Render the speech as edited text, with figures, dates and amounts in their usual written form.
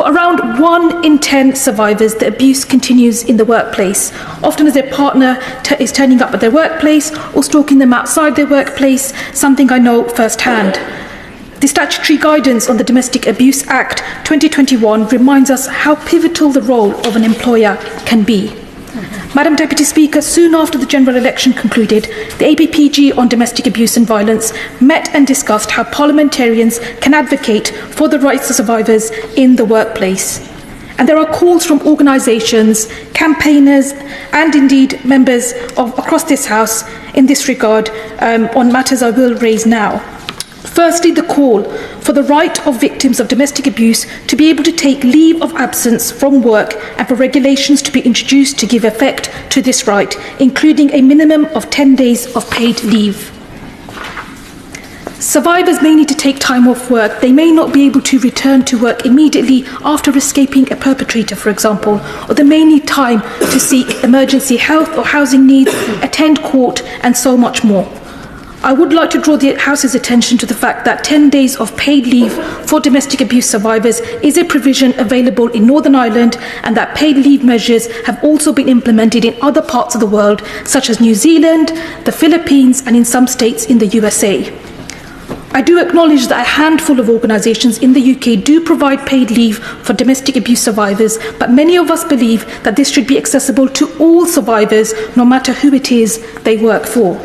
For around 1 in 10 survivors, the abuse continues in the workplace, often as their partner is turning up at their workplace or stalking them outside their workplace, something I know firsthand. The statutory guidance on the Domestic Abuse Act 2021 reminds us how pivotal the role of an employer can be. Madam Deputy Speaker, soon after the general election concluded, the ABPG on domestic abuse and violence met and discussed how parliamentarians can advocate for the rights of survivors in the workplace. And there are calls from organisations, campaigners and indeed members across this House in this regard on matters I will raise now. Firstly, the call for the right of victims of domestic abuse to be able to take leave of absence from work and for regulations to be introduced to give effect to this right, including a minimum of 10 days of paid leave. Survivors may need to take time off work. They may not be able to return to work immediately after escaping a perpetrator, for example, or they may need time to seek emergency health or housing needs, attend court, and so much more. I would like to draw the House's attention to the fact that 10 days of paid leave for domestic abuse survivors is a provision available in Northern Ireland, and that paid leave measures have also been implemented in other parts of the world, such as New Zealand, the Philippines, and in some states in the USA. I do acknowledge that a handful of organisations in the UK do provide paid leave for domestic abuse survivors, but many of us believe that this should be accessible to all survivors, no matter who it is they work for.